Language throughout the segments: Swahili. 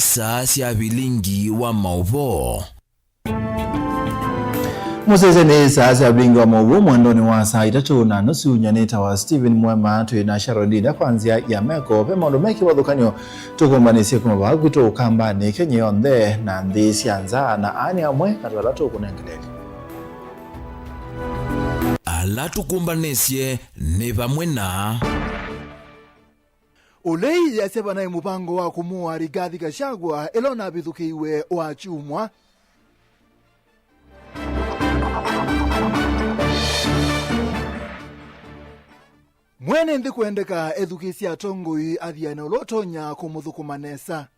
isa cia bilingi wa mauvo. Musezeni sasa abingi wa mauvo mwandoni wa saa itatu na nusu nyaneta wa Steven Mwema tuina Sharodina kwanzia ya meko pe maundu meki wathukanio tukumbanisi kumabagu to ukambani kenye yonde na ndi sianza na ani amwe katwala tukunengeleli. Ala tukumbanisye ni bamwe na Ulei ya seba na mupango wa kumua Rigathi Gachagua elona bithukiwe wa chumwa. Mwene ndi kuendeka ethukisi atongoi athiana ulotonya kumuthukumanesa.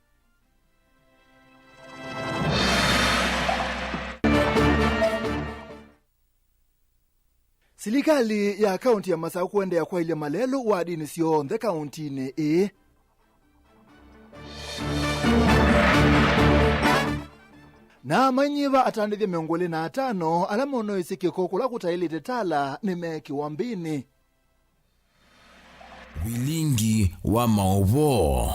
Serikali ya kaunti ya Masaka kuendea kwa ile malelo wa dini sionthe kauntini na manyiva atandithia miongoli na atano ala mono isikiko kula kutailite tala ni meki wa mbini. bilingi wa mauvo.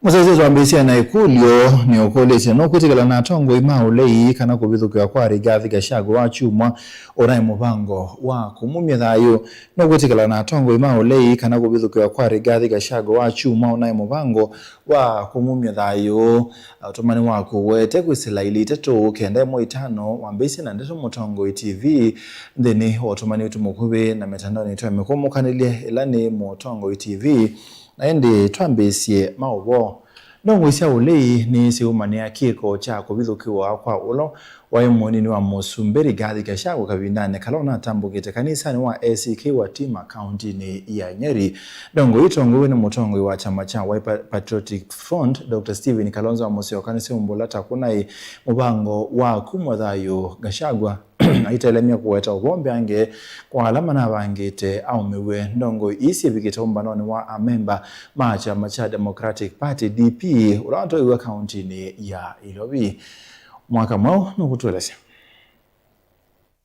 Musezezi wa mbisi na ikulio ni okolesi no kutikala na tongo ima ulei kana kubithukiwa kwa Rigathi Gachagua wa chumwa orai mubango wa kumumya thayo no kutikala na tongo ima ulei kana kubithukiwa kwa Rigathi Gachagua wa chumwa orai mubango wa kumumya thayo utumani wako wete kwisila ili tetu kende mo itano wa mbisi na ndeto mutongo TV ndeni utumani utumukube na mitandao ni twamekumukanile ilani mutongo TV na endi twambesie mauvo nongwisia ulei ni siumania kiko cha kubithukiwa kwa ulo wa imunini wa Musumbi Rigathi Gachagua kavindane kalona tambukite kanisa ni wa ACK wa Tima County ni ya Nyeri dongo itongo ni mutongo wa chama cha Wiper Patriotic Front Dr. Stephen Kalonzo Musyoka kanisa umbulata kunai mubango wa kumwathayo Gachagua aitelemia kuweta ugombe ange kwa alama na bangite au mewe ndongo isi bikita umbanoni wa amemba macha macha Democratic Party DP ulato iwe county ni ya Ilobi mwaka mwao nukutuelesea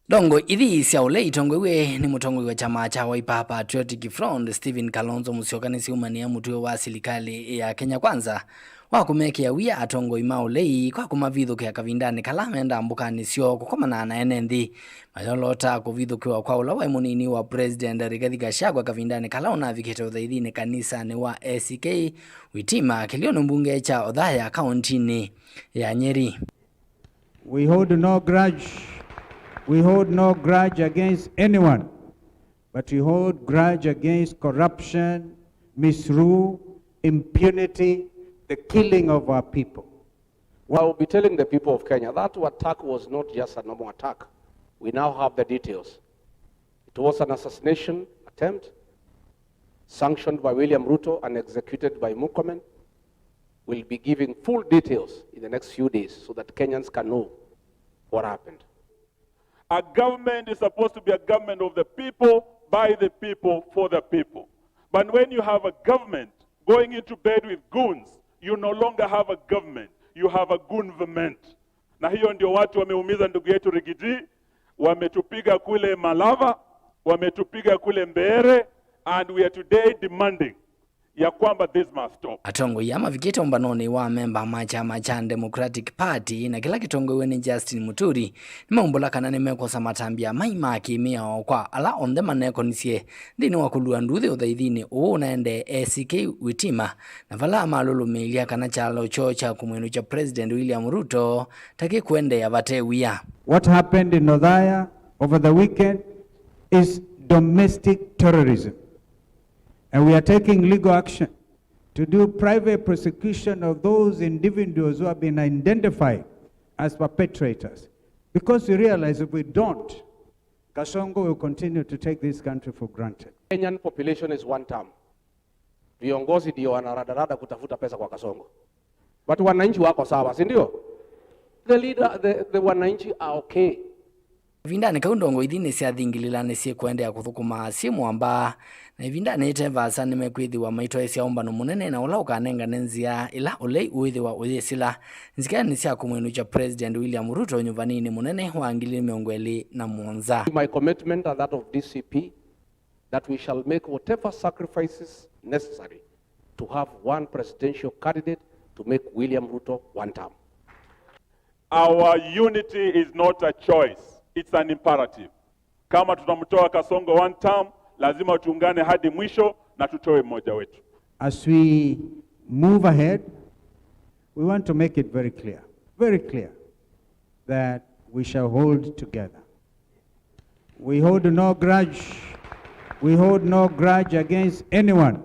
dongo ithi cia ulei tongoiwe ni mutongo wa chama cha Wiper Patriotic Front Stephen Kalonzo Musyoka ni siumania mutwe wa serikali ya Kenya Kwanza wa kumekia wia atongo ima ulei kwa kumavithukia kavindani kalamenda ambukani sio kukomana na NND mayolota kuvithukiwa kwa ula wa munini wa President Rigathi Gachagua kavindani kalaona vikete uthaithini kanisa ni wa ACK Witima kiliono mbunge cha Othaya kauntini ya Nyeri. We hold no grudge against anyone, but we hold grudge against corruption, misrule, impunity, the killing of our people. Well, I'll be telling the people of Kenya that attack was not just a normal attack. We now have the details. It was an assassination attempt sanctioned by William Ruto and executed by Murkomen. We'll be giving full details in the next few days so that Kenyans can know what happened. A government is supposed to be a government of the people, by the people, for the people. But when you have a government going into bed with goons, you no longer have a government, you have a goonverment. Na hiyo ndio watu wameumiza ndugu yetu Rigiji, wametupiga kule Malava, wametupiga kule Mbeere, and we are today demanding ya kwamba this must stop. Atongo ya mavikita umbanoni wa memba machama cha Democratic Party na kila kitongo iwe ni Justin Muturi ni maumbula kanane mekosa matambia maima kimia kwa ala onde maneko nisie ndini wakulua nduthi uthaithini unaende ACK Witima na vala malulu milia kana chalo chocha kumwenu cha President William Ruto taki kuende ya vate wia. What happened in Othaya over the weekend is domestic terrorism. And we are taking legal action to do private prosecution of those individuals who have been identified as perpetrators. Because we realize if we don't, Kasongo will continue to take this country for granted. Kenyan population is one term. Viongozi ndio wanaradarada kutafuta pesa kwa Kasongo. But wananchi wako sawa, si ndio? The wananchi are okay. Vindane kaundongo idhini sia thingililane sie kuendea kuthukuma simu amba na vindane itevasa nimekwithi wa maito isia ombano munene na ula ukanenga nenzia ila ulei uithi wa uyesila nzikani sia kumwenu cha President William Ruto nyuvanini munene wa angili miongweli na muonza. My commitment and that of DCP that we shall make whatever sacrifices necessary to have one presidential candidate to make William Ruto one term. Our unity is not a choice, it's an imperative. Kama tutamtoa Kasongo one term, lazima tuungane hadi mwisho na tutoe mmoja wetu. As we move ahead, we want to make it very clear, that we shall hold together. We hold no grudge against anyone,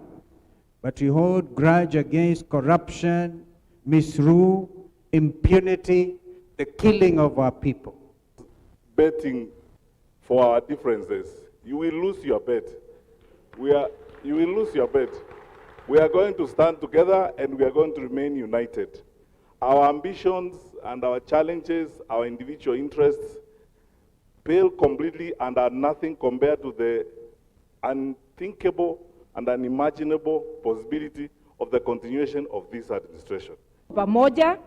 but we hold grudge against corruption, misrule, impunity, the killing of our people. Betting for our differences, you will lose your bet. You will lose your bet. We are going to stand together and we are going to remain united. Our ambitions and our challenges, our individual interests, pale completely and are nothing compared to the unthinkable and unimaginable possibility of the continuation of this administration. Pamoja,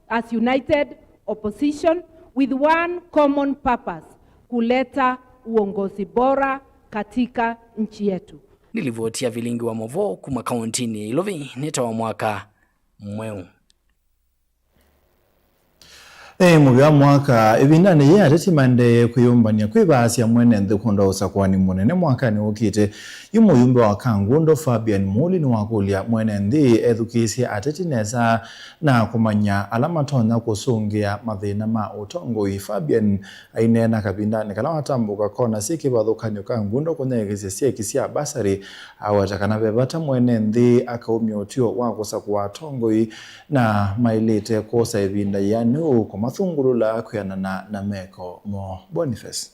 as united opposition with one common purpose, kuleta uongozi bora katika nchi yetu. Nilivotia Vilingi wa Movo kuma kauntini Ilovi neta wa mwaka mweu. Mubya mwaka ibindane ya tetimande kuyumbania kwibasi ya mwene ndikundo usakwani munene mwaka ni ukite yumuyumbe wa Kangundo Fabian Muli ni wakulia mwene ndi edukisi atetineza na kumanya alamatona kusungia mathina ma utongo i Fabian ainena kabindane kala watambuka kona siki badhukanyo Kangundo kunegeze siekisia basari awatakana bebata mwene ndi akaumia utio wakusakwa tongo i na mailite kosa ibinda yanu mathungulula kuyanana na meko mo Boniface.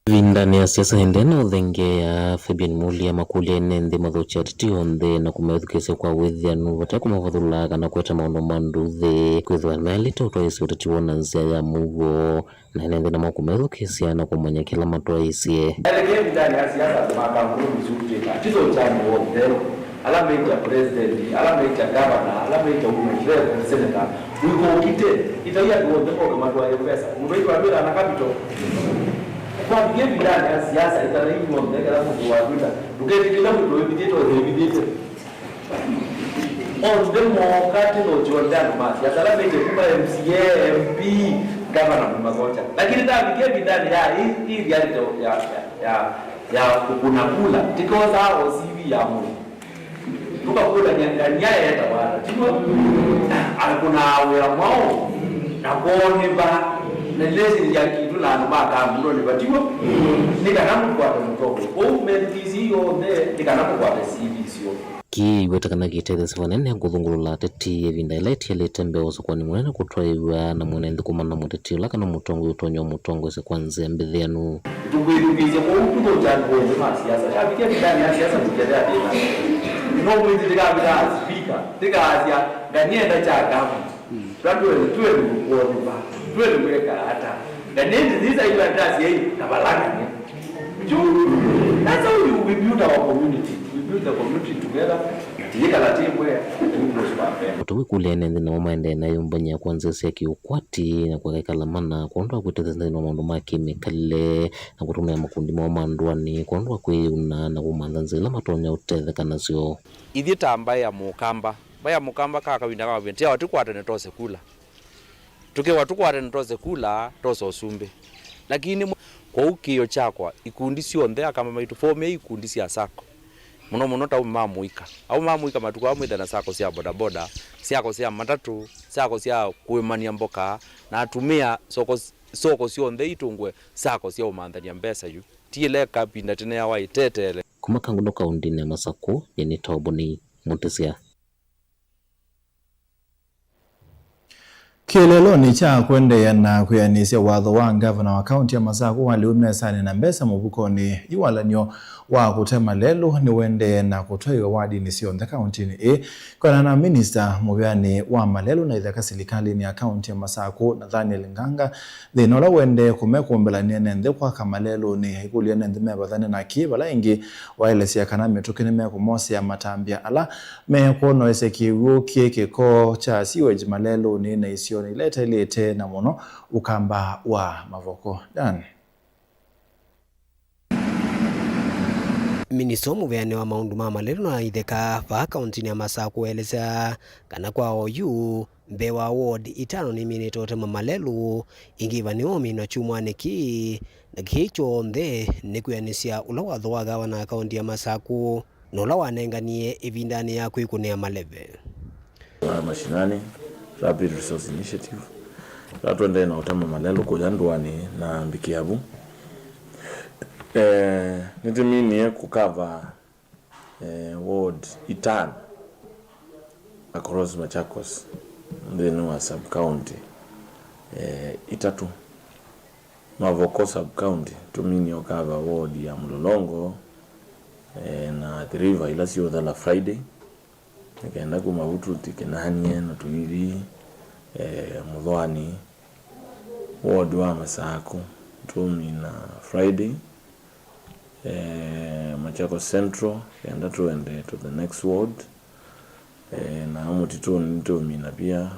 Vindani ya siasa hendena udhenge ya Fabian Muli ya makulia nende madhochi atitihonde na kumedhukese kwa wethianu wataku mafadhulaga na kueta maono manduthe kwethwa mealita utoisi utatiwona nzia ya mugo na nende na makumedhukese ya na kumanya kila matoisie. Vindani ya siasa tumakanguru mzuri tizo uchani wotero alameita president, alameita governor, alameita umejireza senator, wiko ukite, itaia kuondeko kama tuwa ya pesa. Mwetu wabila na capital. Kwa vile ndani ya siasa itaraibu mwondeka la mtu wabila. Tuketi kila mtu wibidito wibidito. On them wakati no Jordan masi. Ya alameita kuma MCA, MP, governor mmagocha. Lakini tabikia ndani ya hii reality ya kukunakula. Tikoza hao CV ya Mungu. Tuka kula nyanganya ya tawala timo akuna awera mwao na kuone ba na lezi ya kitu la maka muro ni batimo nikanamu kwa mtoko au medizio ne nikanamu kwa CV sio ki wetakana gitete sifanene kuthungulula teti evinda eleti letembe osokoni munene kutwaiwa na munene kumana muteti la kana mutongo utonyo mutongo se kwanze mbethianu tukuirukize kwa utuko jango kwa siasa ya bikia ndani ya siasa tukiendelea tena no mwezi tikabila speaker tikaazia ganienda cha gamu tuwe kuona tuwe mweka hata ganienda thisa ile ndasi hii kabalanga ni that's how we build our community. We build the community together. Tika la timu ya Tuwe kule nende na maende na yumbanya kwanza siaki ukwati na kwa kalamana kuondoa kuteteza na mambo makime kale na kutumia makundi mwa mandwani kuondoa kuyuna na kumanza la matonya uteze kana sio ithita ambaye ya mukamba kaka winda kama binti watu kwata netose kula tuke watu kwata netose kula toso sumbe lakini kwa ukio chakwa ikundi sio ndea kama maitu forme ikundi sia sako muno ta mamuika au mamuika matuko amwitha na sako sia bodaboda siako sia matatu siako sia kuimania mboka na atumia soko sio ndei itungwe sako sia umandania mbesa yu tiele kapinda tene ya waitetele kuma Kangundo kaundini ya Masako yeni toboni Montesia. Kieleloni cha kuendelea na kuyanisia watho wa gavana wa kaunti ya Masako waliumesani na mbesa mubukoni iwalanyo wa kutema lelo ni wende na kutoiwa wadi ni sionda kaunti ni kwa na minister mubyani wa malelo na idhaka serikali ni kaunti ya Masako Nathaniel Nganga thinola wende kumekumbela nende kwa kamalelo ni hikulia nende mebathane na kibala ingi waelesia kana metukene mekumosi ya matambia ala mekono ese kiwo kiko cha sewage malelo ni na isioni ilete na mono ukamba wa mavoko dan Minisomu veane wa maundu ma malelu na itheka va kaunti ya Masako kueleza kana kwa OU mbewa ward itano ni minitote malelu ingiva ni omi na chumwaniki na kicho ndhe ni kuyanisia ula wathoaga wana kaunti ya Masako na ula wanenganie ivindani ya kuikunea maleve mashinani Rapid Resource Initiative ratwende na utama malelu kuyandwani na Mbikiabu nitimini kukava ward itano across Machakos then wa sub county itatu Mavoko sub county tumini okava ward ya Mlolongo na The River ila sio dhala Friday nikaenda kumavutu tikenanye na tuiri Mudhwani ward wa Masako tumina Friday Machakos Central and that went to the next ward na mutitoni tumina pia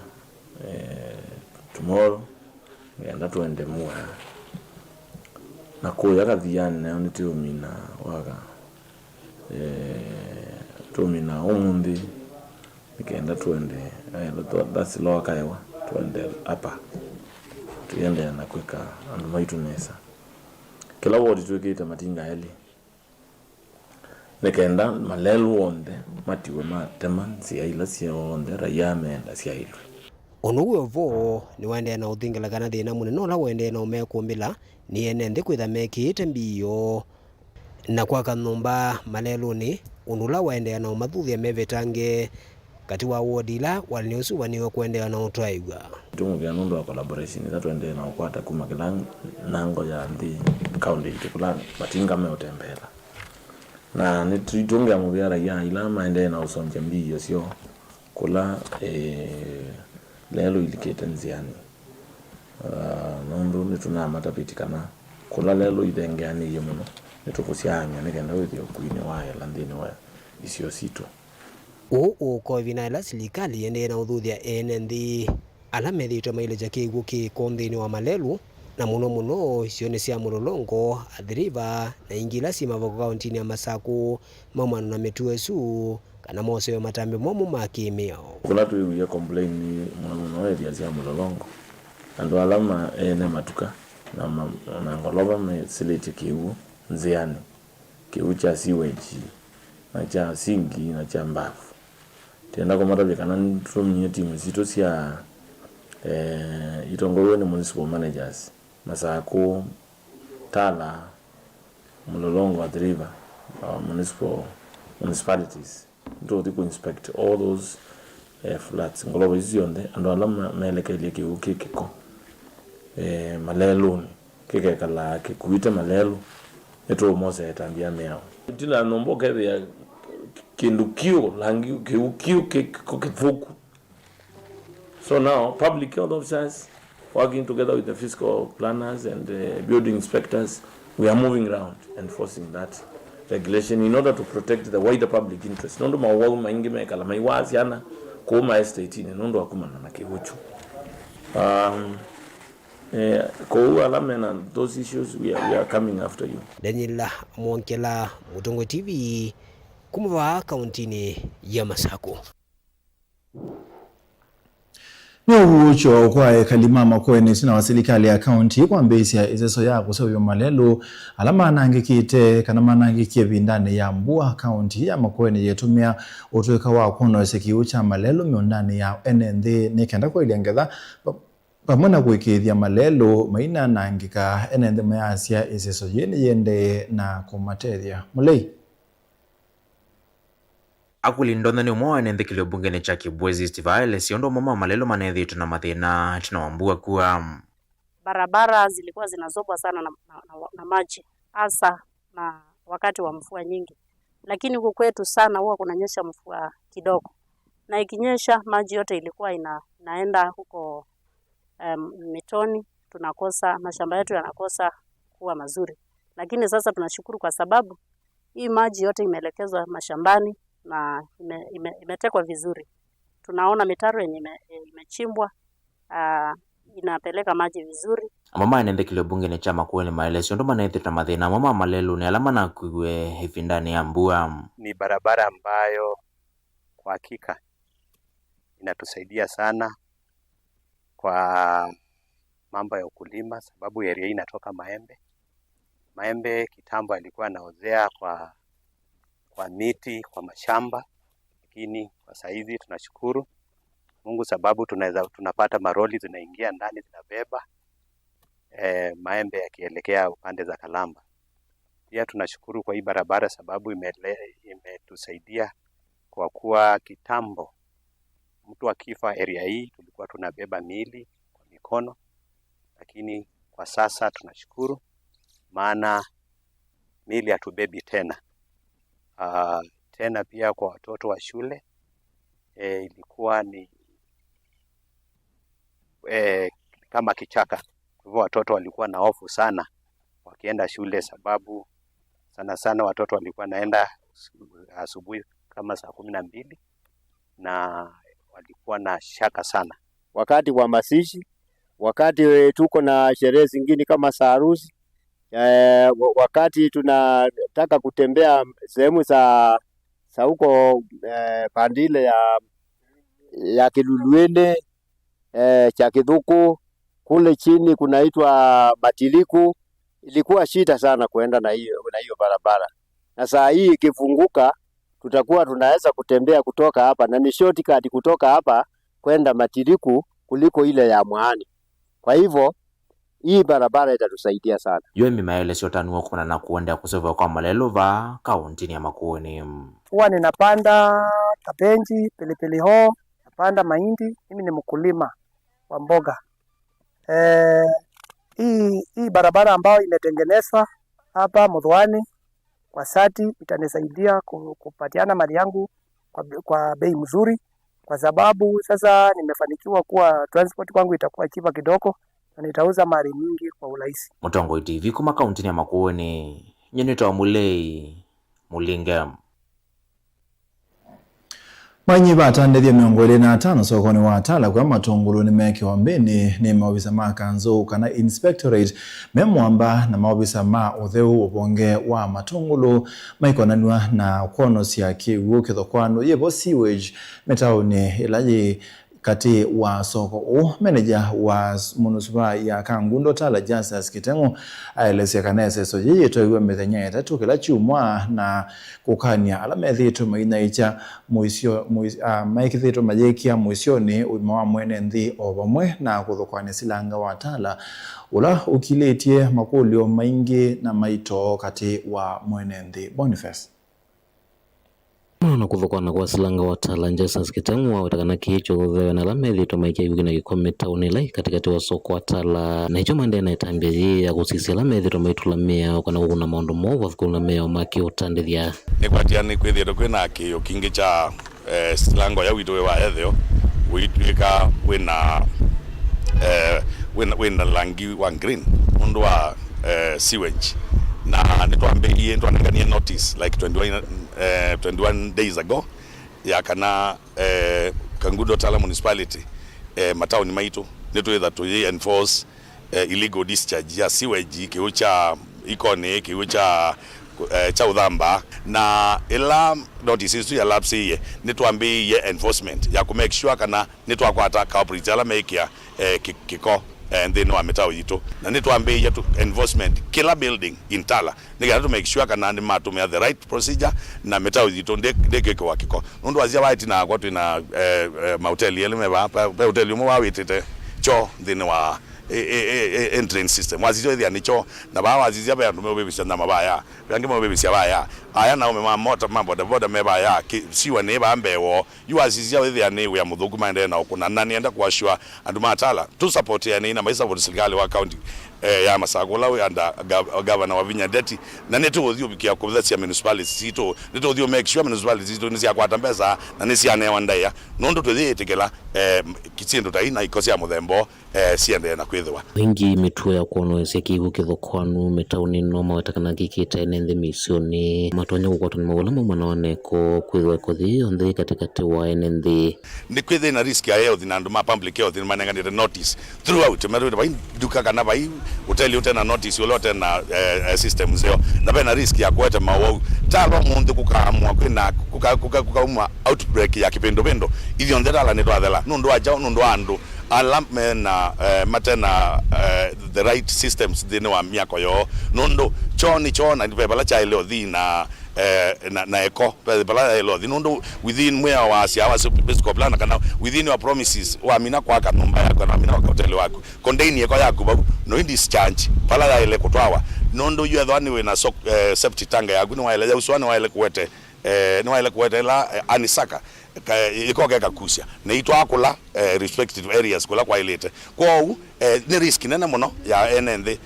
tomorrow and that went Muha na kuya kadhiani na tumina waka tumina umundi nikaenda tuende that's lower Kaiwa tuende hapa tuende na kweka andu maitunesa kila ward tuwekita matinga heli nikaenda malelu onde matiwe matema siyaila onde rayame enda siyailwe onuwe vo ni wende na uthingila kana thina munene ola wende na umekumbila ni ene ndi kwitha mekite mbiyo na kwa kanumba maleluni unula wende na umathuthia mevetange kati wa wodila waliniusu waniwe kwende na utwaigwa tumu ya nundu wa collaboration that wende na ukwata kuma kila nango ya ndi county kula matinga meotembela na nitungia mubiara ya ila maende na usonje mbiyo sio kula lelo ilikete nziani nundu nituna matapitikana kula lelo idengeani yemuno nitukusianya nikenda withi okuine wae landini wa isio sito ko vinaila silikali yende na uthuthia ene nthi ala methitwe maileja kiigu ki konthini wa malelu na muno isione cia Mlolongo The River na ingila si Mavoko kaunti ya Masako mamano na metuesu kana mose matambe momu makimio kula tu ya complain muno area cia Mlolongo andu alama ene matuka na ngolova me silete kiigu nziani kiigu cha sewage na cha singi na cha mbafu tenda kwa matabi kana tumie timu zito cia itongorwe ni municipal managers Masako Tala Mlolongo The River municipalities to inspect all those flats ngolobo zionde ando alama melekele kiko malelu kike kala kikuita malelu eto mose etambia meo tila nombo kebe kindukio langi kiukio kivuku. So now public health officers working together with the fiscal planners and building inspectors, we are moving around enforcing that regulation in order to protect the wider public interest. Nondo mawawu maingi mekala maiwazi yana kuma estate ni nondo akuma na kihuchu. Kwa alamena those issues we are coming after you. Daniela Mwonkela, Mutongo TV, kumva kauntini ya Masako. Ni uhucho kwa kalimama kwene sina wasilikali ya kaunti kwa mbesi ya izeso ya kusewyo malelu alama anangikite kana manangikie vindane ya Mbua kaunti ya makwene yetumia utuweka wa kono esekiucha malelu miondani ya NND nikenda kwa iliangedha pamona kuikithia malelu maina anangika NND mayasia izeso yende na kumatethia mulei akulindona ni umwa nendhikilio bungeni cha Kibwezi Steve siondo mama malelo manethi tuna mathina tunawambua kuwa barabara zilikuwa zinazobwa sana na maji hasa na wakati wa mvua nyingi, lakini huko kwetu sana huwa kunanyesha mvua kidogo, na ikinyesha maji yote ilikuwa inaenda huko mitoni, tunakosa mashamba yetu yanakosa kuwa mazuri. Lakini sasa tunashukuru kwa sababu hii maji yote imeelekezwa mashambani na imetekwa vizuri. Tunaona mitaro yenye imechimbwa inapeleka maji vizuri. Mama anendekile bunge ni chama kuwe ni maelezo ndo manaithi na mathina mama malelu ni alama na kuwe hivi ndani ya mbua. Ni barabara ambayo kwa hakika inatusaidia sana kwa mambo ya ukulima, sababu area hii inatoka Maembe. Maembe kitambo alikuwa anaozea kwa miti, kwa mashamba, lakini kwa saizi tunashukuru Mungu sababu tunapata maroli zinaingia ndani zinabeba maembe yakielekea upande za Kalamba. Pia tunashukuru kwa hii barabara sababu imetusaidia kwa kuwa kitambo mtu akifa area hii tulikuwa tunabeba miili kwa mikono, lakini kwa sasa tunashukuru maana miili hatubebi tena. Tena pia kwa watoto wa shule ilikuwa ni kama kichaka. Kwa hivyo watoto walikuwa na hofu sana wakienda shule sababu sana watoto walikuwa naenda asubuhi kama saa 12 na walikuwa na shaka sana. Wakati wa mazishi, wakati tuko na sherehe zingine kama harusi, wakati tunataka kutembea sehemu za huko pandile ya Kiluluene, cha Kithuku, kule chini kunaitwa Matiliku, ilikuwa shida sana kuenda na hiyo barabara. Na saa hii ikifunguka tutakuwa tunaweza kutembea kutoka hapa na ni shortcut kutoka hapa kwenda Matiliku kuliko ile ya Mwani. Kwa hivyo hii barabara itatusaidia sana. Yomi maelezo tanuo kuna na kuenda kusova kwa malelo va kaunti ya Makueni. Huwa ninapanda kabenji, pilipili hoho, napanda mahindi. Mimi ni mkulima wa mboga. Hii barabara ambayo imetengenezwa hapa Muthwani kwa sati itanisaidia kupatiana mali yangu kwa bei mzuri, kwa sababu sasa nimefanikiwa kuwa transport kwangu itakuwa chipa kidogo na nitauza mali nyingi kwa urahisi. Mutongo TV kuma kaunti ya Makueni, Nyeneta Mulei Mulinga. Manyi batandethia 25 sokoni wa Tala kwa matungulu ni meke wa mbeni ni maobisa ma kanzo kana inspectorate memwamba na maobisa ma utheu ubonge wa matungulu maikonanwa na kono sia kiwu kithokwano yebo sewage metaoni ilaji kati wa soko manager wa munisipa ya Kangundo Tala Justus Kitengo aelezea kanese so yeye toiwe methenya itatu kila chumwa na kukania alamethi tumaina icha muisio maikithito majekia muisioni umawa mwene nthi obamwe na kuthukwane silanga wa Tala ula ukiletie makulio maingi na maito kati wa mwene nthi. Boniface na kuthukwana kwa silanga wa Tala Justus Kitengo watakana kicho thewe na lamethi tumaikia yuki na gikome tauni lai katikati wa soko wa Tala na hicho mande na itambia ya kusisia lamethi tumaitulamia ukana kuna maundu movu kulamia umaki utandithia ni kwatia ni kwithia kwina kiyo kingi cha silanga ya witwe wa ethio witwika wina langi wa green mundu wa sewage na nitwambiie twanengania notice like 21 days ago ya kana Kangundo Tala municipality mataoni maitu nitwetha to enforce illegal discharge ya sewage kiucha ikone kiucha cha uthamba na ila notice tu ya lapse ye nitwambiie enforcement ya ku make sure kana nitwakwata culprit ala mekia kiko and then wa metao yito na nitwambiie tu enforcement kila building in Tala niga to make sure kana matumia the right procedure na metao yito ndeke kwa kiko ndo azia waiti na kwa tuna mahoteli ele meba hotel mo wa witete cho then wa entrance system wazizio thia nicho na ba wazizia ba ndume bebisa na mabaya yange mo bebisa baya aya na umema moto mambo da boda meba ya siwa ne ba mbewo yu wazizia thia ne ya mudhuku maende na okuna nani enda kwa shua anduma Tala tu support ya ne na maisa for serikali wa county ya Masakula and Governor Wavinya Deti na neto othio bikia kuthia municipalities ito neto othio make sure municipalities ito nisi akwata mbeza na nisi ane wandaya nondo twithie tikela kitsindo tai na ikosia muthembo siende na kwithwa wingi mituo ya kuonoesia kigu kithokwanu metauni no mawetakana gikita nende misioni matonya gukota na mawala mwana waneko kwithwa kothi onde katikati wa nende ni kwithia na risk ya health na nduma public health ni manenganire notice throughout meru bai duka kana bai uteli utena notice ulote na system zeo na bena risk ya kweta mawo talo mundu kukaamwa kwina kukauma outbreak ya kipindupindu ithio ndela ne twathela nundu aja nundu andu alampe na matena the right systems dine wa miako yo nundu chona ni pebala cha ile othi na eko pebala ile othi nundu within where was ya was basic plan kana within your promises wa mina kwa kanumba yako na mina kwa hotel wako contain yako yako no discharge pala ya ile kutwawa nundu you adhani we na septic tank yako ni wa ile uswani wa ile kuwete ni wa ile kuwete la anisaka ikoga kusia na itwa akula respective areas kula kwa ilete kwa ni risk nene muno ya enende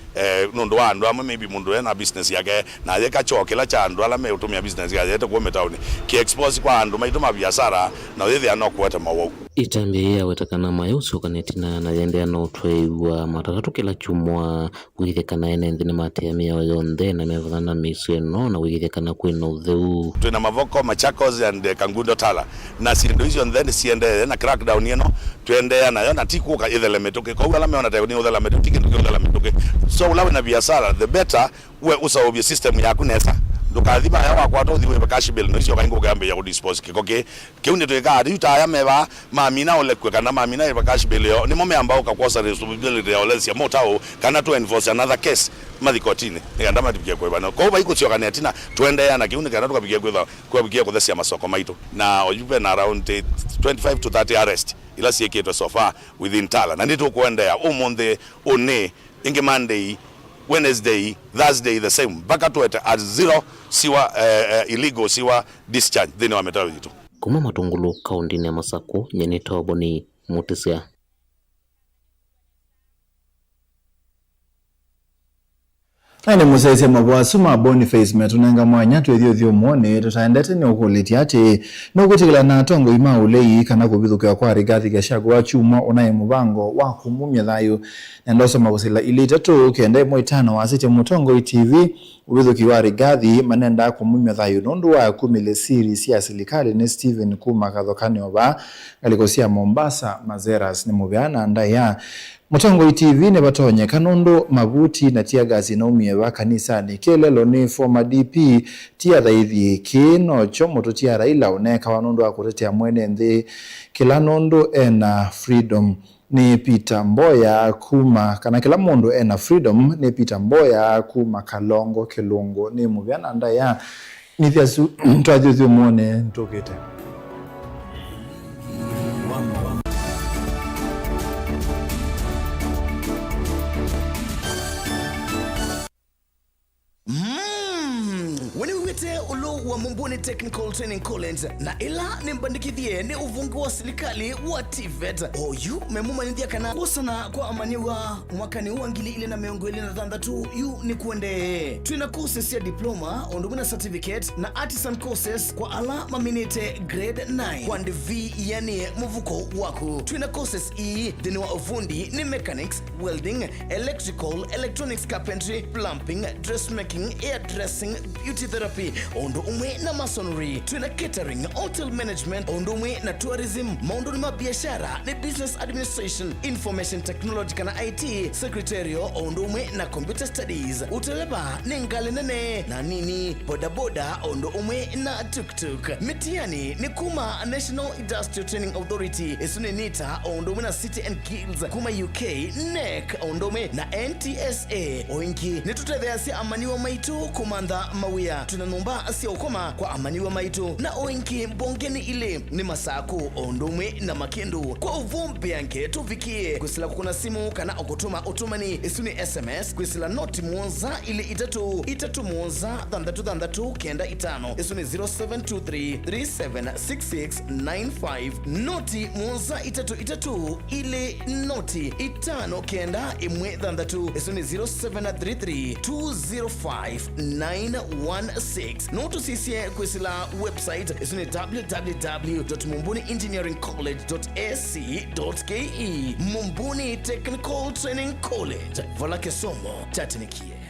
nundu andu ama maybe mundu ena business yake na yeka chokela cha andu ala me utumia business yake yete kwa metauni ki expose kwa andu maituma biashara na wewe anokuweta mawo itambia wetakana mayuso kanetina na yende no tweiwa matatatu kila chumwa withekana enende ne matemia yonde na mevana miseno na withekana kwino utheu tuna mavoko Machakos and Kangundo Tala na sindo hizo then siende na crackdown yeno tuende na yona tikuka ithele metoke kwa wala meona tayo ni udhala metoke ndio udhala metoke so ulawe na biashara the better we usaobia system yako nesa ndukathiba ya kwa to thiwe cash bill no icio kaingo gambe ya ku dispose kikoke kiune to ikari utaya meba mamina ole kwekana mamina ya cash bill yo ni mome ambao kakosa responsibility ya olesia motao kana to enforce another case mathikotini nganda matipikia kwa bana kwa iko sio kana tina tuende na kiune kana tukapikia kwa bikia kwa thesia masoko maito na ojupe na around 25 to 30 arrest ila sieketwa so far within Tala na ndito kuenda ya umonde one inge Monday Wednesday, Thursday the same. Baka to at zero siwa illegal siwa discharge then wa metawi tu. Kuma Matungulu kaunti ya Masako nyenito boni mutisia. Aine musaise mabwasuma Boniface metunenga mwanya twethio mwone tutaendete ni ukuliti ati no gutigila na tongo ima ulei kana kubithuka kwa Rigathi Gachagua wa chuma onaye mubango wa kumumya thayo ndoso magusila ilite tu kende moitano wasite mutongo TV ubithuki wa Rigathi manenda kumumya thayo nondu wa kumile series ya serikali ne Stephen Kuma kathokani oba galikosia Mombasa Mazeras ni mubiana ndaya Mutongo TV ne batonye kanondo mabuti na tia gazi na umie wa kanisa ni kelelo ni former DP tia thaithi kino chomo tutia Raila oneka wanondo akutetea mwene nthi kila nondo ena freedom ni Peter Mboya kuma kana kila mundu ena freedom ni Peter Mboya kuma Kalongo Kilungo ni mubyana ndaya ni thiasu twathio mwone ntokete wa Mumbuni Technical Training College na ila ni mbandikithie ni uvungu wa serikali wa TVET oyu memuma nithia kana gusana kwa amaniwa mwakani wa ngili ile na miongo ile na thandatu yu ni kuende twina courses ya diploma ondumuna certificate na artisan courses kwa ala maminite grade 9 kwa ndivi yani muvuko wako twina courses dini wa ufundi ni mechanics welding electrical electronics carpentry plumbing dressmaking hairdressing beauty therapy ondo umwe na masonry twina catering hotel management ondo umwe na tourism maondo ni mabiashara ni business administration information technology kana IT secretarial ondo umwe na computer studies uteleba ni ngali nene na nini bodaboda ondo umwe na tuktuk mitiani ni kuma National Industrial Training Authority isuni nita ondo umwe na City and Guilds kuma UK NEC ondo umwe na NTSA oinki nitutethea si amaniwa maitu kumanda mawia tunanu nyumba asia ukoma kwa amaniwa maitu na oinki mbongeni ile ni Masako Ondomwe na Makendo kwa uvumbi yanke tuvikie kwisila kukuna simu kana okutuma utumani isuni SMS kwisila noti muonza ile itatu muonza thandatu kenda itano isuni 0723376695 noti muonza itatu ile noti itano kenda imwe thandatu isuni 0733205916 notu sisie kwisila website isuni www.mumbuniengineeringcollege.ac.ke Mumbuni Technical Training College vala kisomo tatinikie.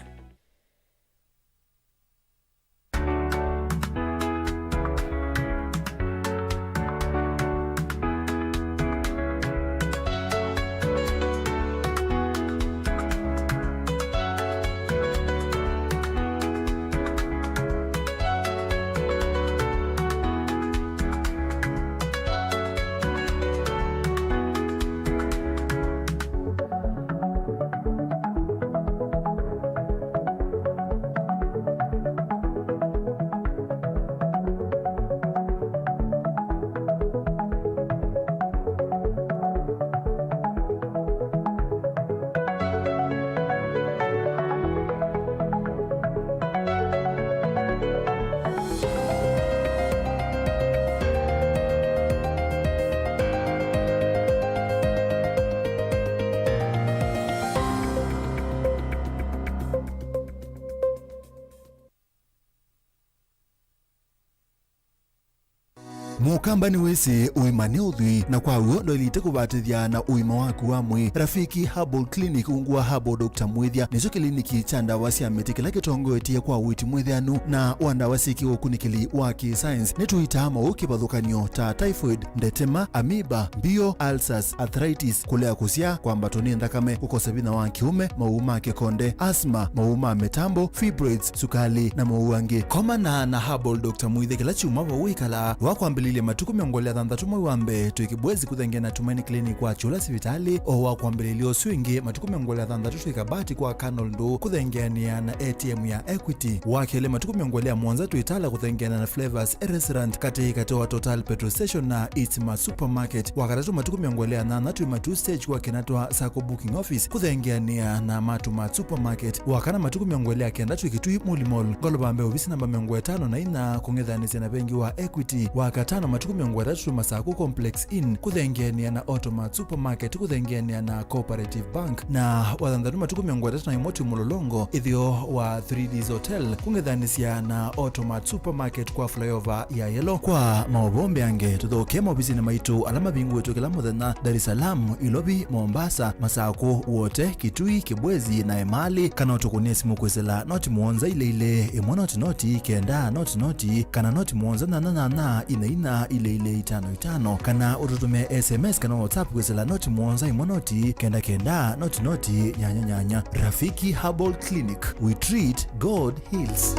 Mukamba ni wese uimane udhui na kwa uyo ndo ilite kubatithia na uima waku wa mwi Rafiki Herbal Clinic ungua Herbal Dr. Mwithia nizo kliniki cha ndawa cia miti kila kitongoetie kwa witi mwithianu na wandawa siki ukunikili wa science nituita mau kibadhukanio ta typhoid, ndetema, amoeba, bio, ulcers, arthritis, kulea kusia kwa mbatoni ndakame, kukosa bina wa kiume, mauma kekonde, asma, mauma metambo, fibroids, sukali na mauange. Komana na Herbal Dr. Mwithia kila chuma wa wikala wakwambilile matuku miongolea thandatu mwe wambe tuikibwezi kuthengea na Tumaini Clinic kwa chula sivitali o wakwambililio swingi matuku miongolea thandatu tuikabati kwa Canal Ndo kuthengeania na ATM ya Equity wakele matuku miongolea Mwanza tuitala kuthengeana na Flavors Restaurant katoa Total Petrol Station na Itzma Supermarket wakatatu matuku miongolea na natu imatu stage kwa kinatwa Sako Booking Office kuthengeania na Matuma Supermarket wakana matuku miongolea kendatu ikitui Mulimall golobambe ofisi namba miongolea 5 na ina kungethanisia na bengi wa Equity wakatano matuku miongolea 3 Masako Complex Inn kuthengeania na Automat Supermarket kuthengeania na Cooperative Bank na wathandatu matuku miongolea 3 na imoti Mulolongo ithio wa 3Ds Hotel kungethanisia na Automat Supermarket kwa flyover ya Yellow kwa maobombe ange tuthoke mobisi na maitu alama bingu wetu kila muthenya Dar es Salaam, Ilobi, Mombasa, Masako wote Kitui, Kibwezi na Emali kana utukunie simu kwesela noti muonza ile imwe noti kenda noti kana noti muonza na ina ile 55 kana ututume SMS kana WhatsApp kwesela noti muonza imwe noti kenda noti nyanya. Rafiki Herbal Clinic, we treat, God heals.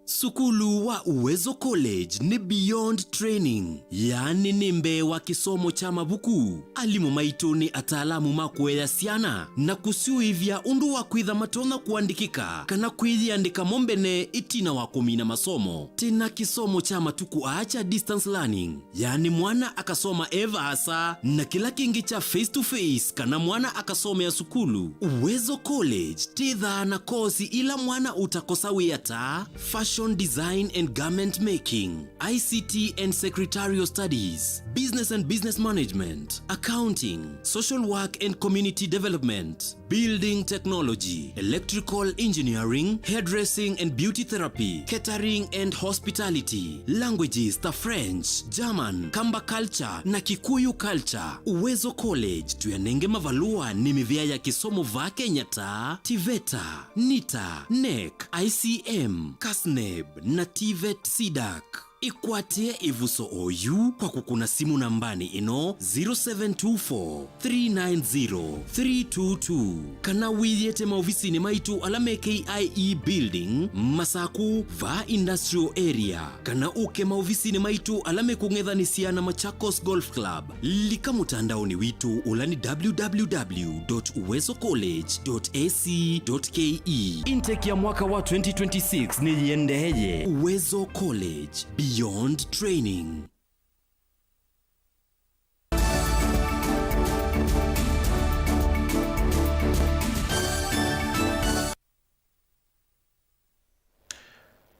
Sukulu wa Uwezo College ni beyond training, yani ni mbewa kisomo cha mabuku. Alimu maitu ni ataalamu makuwea siana na kusiuivya undu wa kwitha matona kuandikika kana kwithiandika mombene itina wa kumina masomo. Tena kisomo cha matuku acha distance learning, yani mwana akasoma eva asa na kila kingi cha face to face kana mwana akasome ya sukulu. Uwezo College titha na kozi ila mwana utakosa wiyata fashion design and garment making, ICT and secretarial studies, business and business management, accounting, social work and community development, building technology, electrical engineering, hairdressing and beauty therapy, catering and hospitality, languages ta French, German, Kamba culture na Kikuyu culture. Uwezo College tuyanenge mavalua ni mivya ya kisomo va Kenya ta TVETA, NITA, NEC, ICM, KASNEB na TVET SIDAC. ikwatie ivuso oyu kwa kukuna simu nambani ino 0724-390-322 kana wiyete maofisini maitu alame KIE Building Masaku va Industrial Area kana uke maofisini maitu alame kungethanisia na Machakos Golf Club lika mutandaoni witu ulani www.uwezocollege.ac.ke. Intake ya mwaka wa 2026 ni yendeje. Uwezo College, beyond training.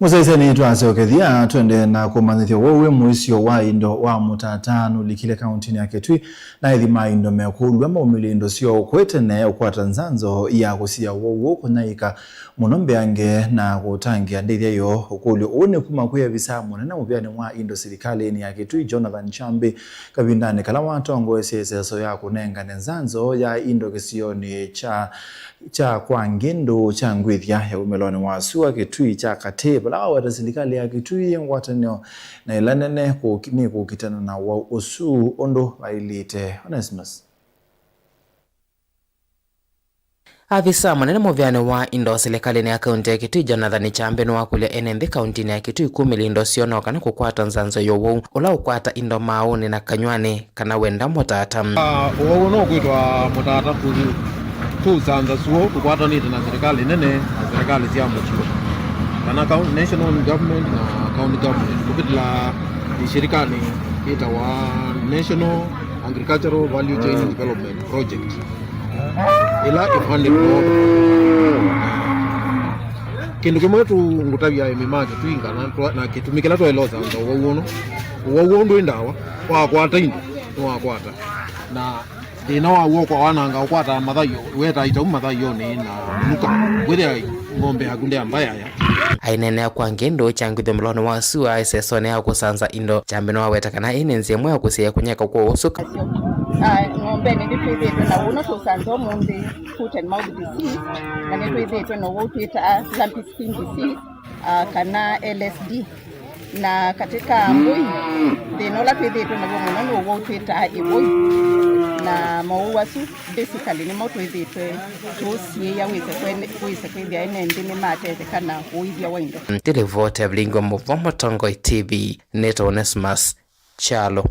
Musaiseni twasokethia twende na kumanyithio wowe muisio wa indo wa mutatanu likile kauntini ya Kitui na ithima indo mekulwa maumilindo sio kwetene ukwata nzanzo ya kusia wowo kunaika munombe ange na kutangia ndithia yo ukulio une kuma kuya visamu na mubyane mwa indo serikali ni ya Kitui Jonathan Chambi kabindane kala watongo SSSO ya kunenga nzanzo ya indo kisioni cha kwa ngendo cha ngwithia ya umeloni wa suwa Kitui cha Kateba la wa serikali ya Kitui ngwatanyo na ilanene kukitana na wa usu ondo wailite Onesimus. Afisa manene muvyane wa indo serikali ni ya kaunti ya Kitui Jonathan Chambi no wakulia enembe kaunti ya Kitui kumilindo siono kana kukwata nzanzo yowo ula ukwata indo mauni na kanywani kana wenda mutata wowo no kwitwa mutata kuri tuzanza suo kukwata nite na serikali nene na serikali cia muchiko kana national government na county government kupitila serikali ita wa National Agricultural Value Chain Development Project ila ifande kwa kindu kimwe tu ngutavya emimake twinga na kitumikila tweloza uwo ndo indawa wakwata indi wakwata na ina wawo kwa wananga ukwata mathayo weta ita mathayo ni na nuka gwithia ng'ombe akunde ambaya ya ainene kwa ngendo changitho mlono wa suwa SSSO ya kusanza indo Chambi no weta kana inenze mwe kusia kunyeka kwa usuka ng'ombe ni twithitwe na uno tusanzo mundi foot and mouth disease na ni twithitwe no wotwita lumpy skin disease kana LSD na katika mbui thinola twithitwe na muno no wotwita ibui na mauwasu basically ni motwithitwe tusie ya wise kwithia ene ndini matete kana uithia waindo televote blingo muvomo tongo TV Neto Onesimus Chalo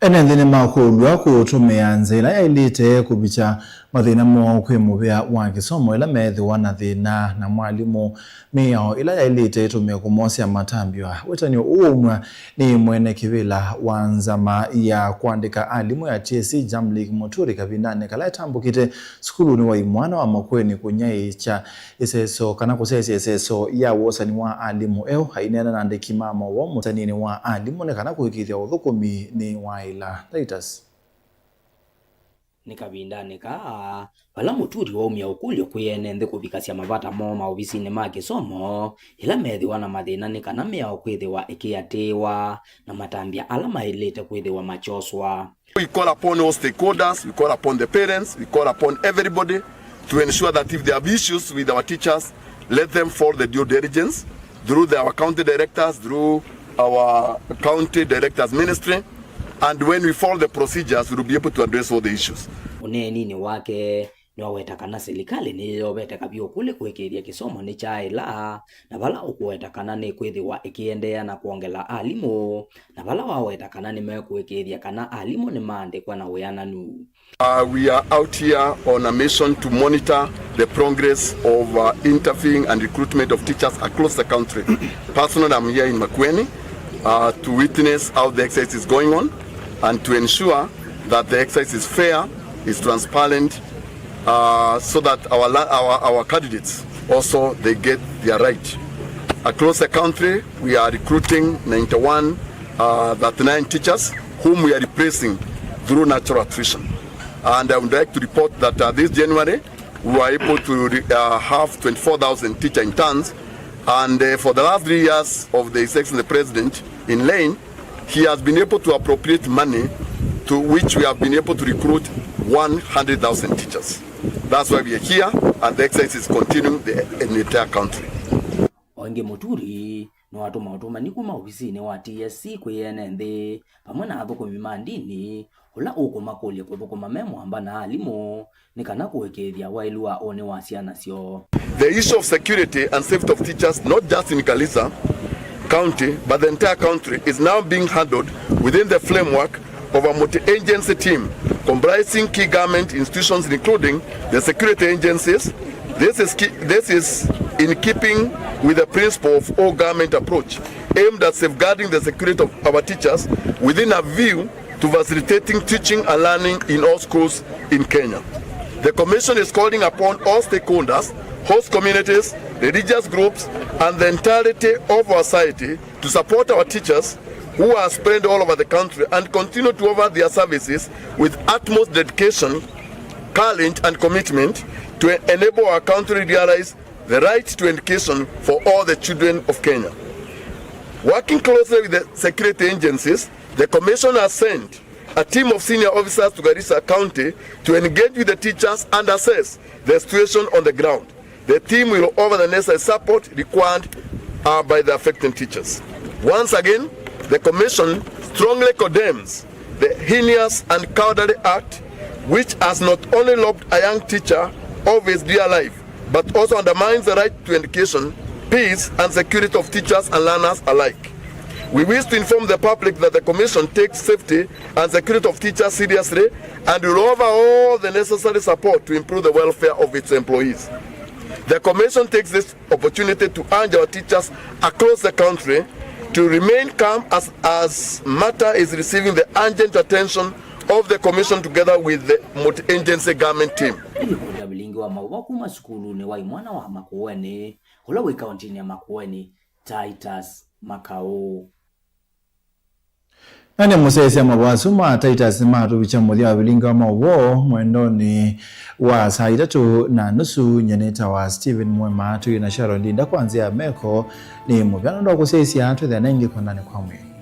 Enendene makulwa kutumia nzela ya ilite kubicha mathina mo kwimubya wa kisomo ila methi wana thina na mwalimu mio ila ya ilite itumia kumosia matambio wetanyo uumwa ni mwene kivila wanzama ya kuandika alimu ya TSC Jamlik Muturi kabindane kala tambukite skulu ni wa imwana wa makweni kunyai cha SSSO kana kusesi SSSO ya wosani wa alimu eo hainena na ndekimama wa mutanini wa alimu ne kana kuhikithia uthukumi ni wa ila Titus nikabindane ka bala Muturi wa umya ukulyo kuyene kubikasya mavata mo maofisini ma kisomo ila methi wana mathina ni kana mea kwithiwa ikiatewa na matambia ala mailite kwithiwa machoswa. We call upon all stakeholders, we call upon the parents, we call upon everybody to ensure that if they have issues with our teachers, let them follow the due diligence through our county directors, through our county directors ministry. And when we follow the procedures, we will be able to address all the issues. Unenini wake ni waweta kana serikali ni waweta kabio kule kuekeria kisomo ni chaila na bala ukuweta kana ni kwithiwa ikiendea na kuongela alimu na bala waweta kana ni mekuekeria kana alimu ni maandikwa na weananu. We are out here on a mission to monitor the progress of interviewing and recruitment of teachers across the country. Personally, I'm here in Makueni to witness how the exercise is going on and to ensure that the exercise is fair, is transparent, so that our candidates also they get their right. Across the country, we are recruiting 39 teachers whom we are replacing through natural attrition. And I would like to report that this January we were able to have 24,000 teacher interns. And for the last 3 years of the Excellency the President in Lane, he has been able to appropriate money to which we have been able to recruit 100,000 teachers. That's why we are here, and the exercise is continuing in the entire country. Oinge Muturi no watuma utumani kuma ofisini wa TSC kwiyene nthi pamwe na athukumi mandini ula ukumakulia kuthukuma memo amba na alimu ni kana kuwekethia wailu wa one wa ciana cio. The issue of security and safety of teachers, not just in Garissa County but the entire country, is now being handled within the framework of a multi-agency team comprising key government institutions including the security agencies. This is in keeping with the principle of all government approach aimed at safeguarding the security of our teachers within a view to facilitating teaching and learning in all schools in Kenya. The Commission is calling upon all stakeholders, host communities, religious groups, and the entirety of our society to support our teachers who are spread all over the country and continue to offer their services with utmost dedication, courage, and commitment to enable our country realize the right to education for all the children of Kenya. Working closely with the security agencies, the Commission has sent a team of senior officers to Garissa County to engage with the teachers and assess the situation on the ground. The team will offer the necessary support required by the affected teachers. Once again, the Commission strongly condemns the heinous and cowardly act which has not only robbed a young teacher of his dear life, but also undermines the right to education, peace, and security of teachers and learners alike. We wish to inform the public that the Commission takes safety and security of teachers seriously and will offer all the necessary support to improve the welfare of its employees. The Commission takes this opportunity to urge our teachers across the country to remain calm as matter is receiving the urgent attention of the Commission together with the multi-agency government team. Ilikuwa bilingi wa mawaku masukulu ni wa imwana wa Makueni, hula wika ontini ya Makueni, Titus Makao. Nani musesi ya mabwasuma Titus matu bichamudia wa bilingi wa mawo mwendoni wa saa 3:30 nyeneta wa Stephen Mwema tu na Sharon Linda kuanzia Meko ni mubyano ndo kusesi ya atu the nangi kwa nani kwa mwe.